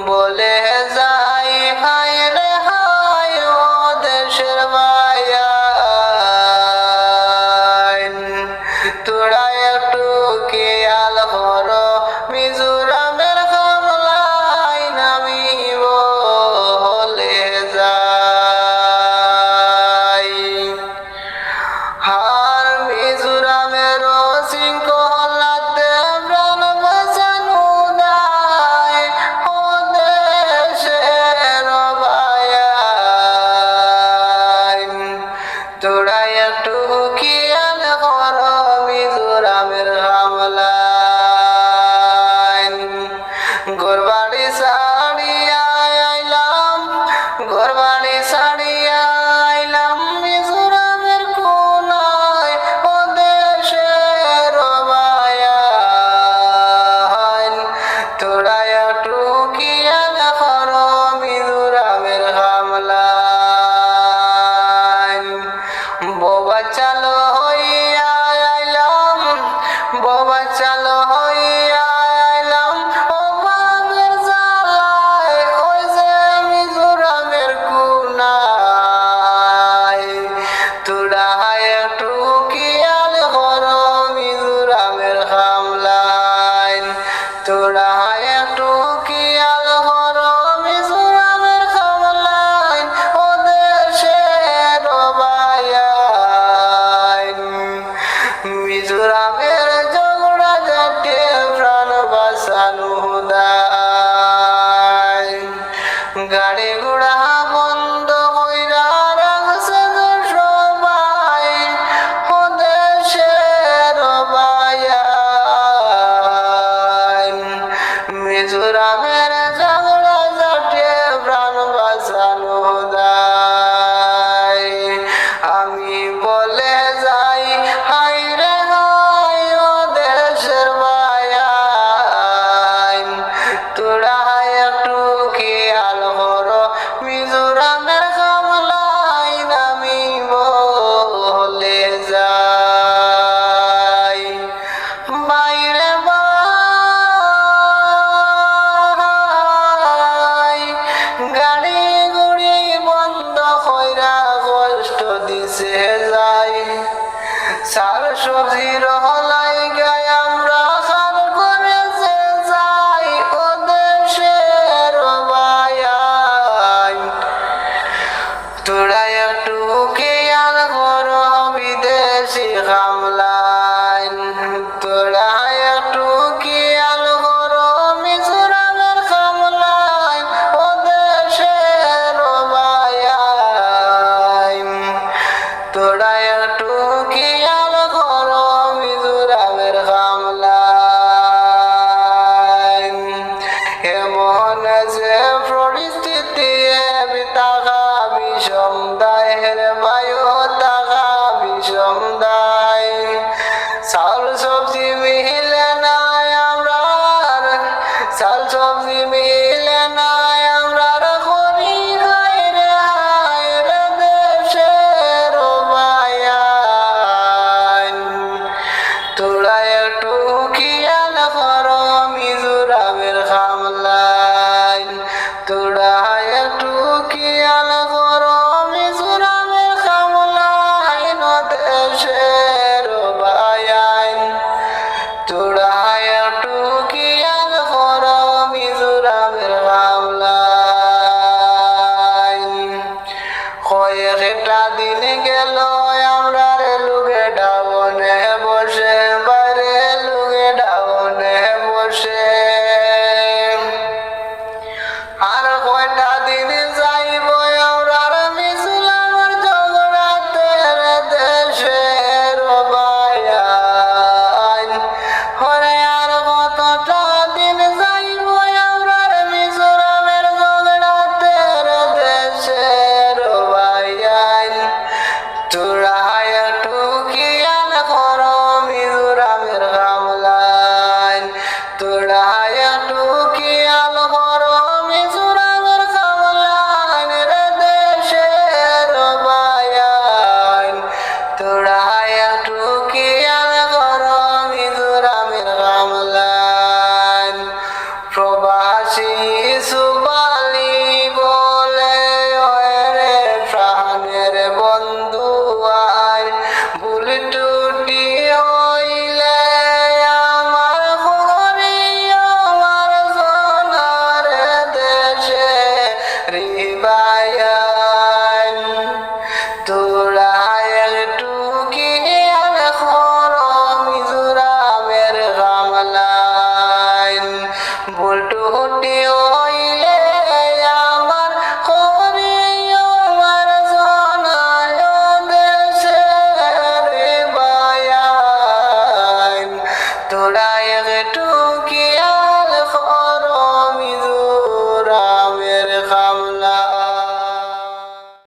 বলে যাই হায় রে হায় ও দেশের বায়ান তোরা একটু খেয়াল করো মিজোরামের হামলায় নামি বলে যাই হার মিজোরামের শৃঙ্খলাতে প্রাণ বাঁচানো দায় ও দেশের বায়ান তোরা একটু খেয়াল করো মিজোরামের হামলায় ঘরবাড়ি ছাড়িয়া আইলাম ঘরবাড়ি ছাড়িয়া আইলাম মিজোরামের কোনায় ও দেশের বায়ান তোরা একটু খেয়াল করো মিজোরামের হামলায় বোবা চালো হইয়া আইলাম বোবা চালো হইয়া আইলাম ও বাঘের জ্বালায় ওই যে মিজোরামের কোনায় তোরা একটু খেয়াল করো মিজোরামের হামলায় তোরা একটু খেয়াল করো মিজোরামের হামলায় ও দেশের বায়ান মিজোরামের ঝগড়া ঝাঁটে প্রাণ বাঁচানো দায় গাড়ি ঘোড়া বন্ধ হইরা রাখছে সবাই ও দেশের বায়ান মিজোরামের ঝগড়া ঝাঁটে প্রাণ বাঁচানো দায় আমি বলে যাই হায় রে হায় ও দেশের বায়ান তোরা একটু খেয়াল করো মিজোরামের হামলায় নামি বলে যাই বাইরে বাই গাড়ি গুড়ি বন্ধ কইরা কষ্ট দিছে যাই সার সবজির হলাই গায় আমরা খান করে যে যাই ও দেশের বায়ান তোরা একটু খেয়াল করো বিদেশি হামলায় তোরা একটু খেয়াল করো মিজোরামের হামলায় ও দেশের বায়ান তোরা একটু খেয়াল করো মিজোরামের হামলায় এমন যে পরিস্থিতি বিতাকা বিষম দায় রে বায়ু তাকা বিষম দায় চাল সবজি মিলে না আমরা চাল সবজি মিলে না আমরা করি খাই রে হায় রে দেশের বায়ান তোরা একটু খেয়াল করো মিজোরামের হামলায় তোরা একটু খেয়াল করো মিজোরামের হামলায় দেশের বায়ান তোরা একটু খেয়াল করো মিজোরাম তোরা একটু খেয়াল কর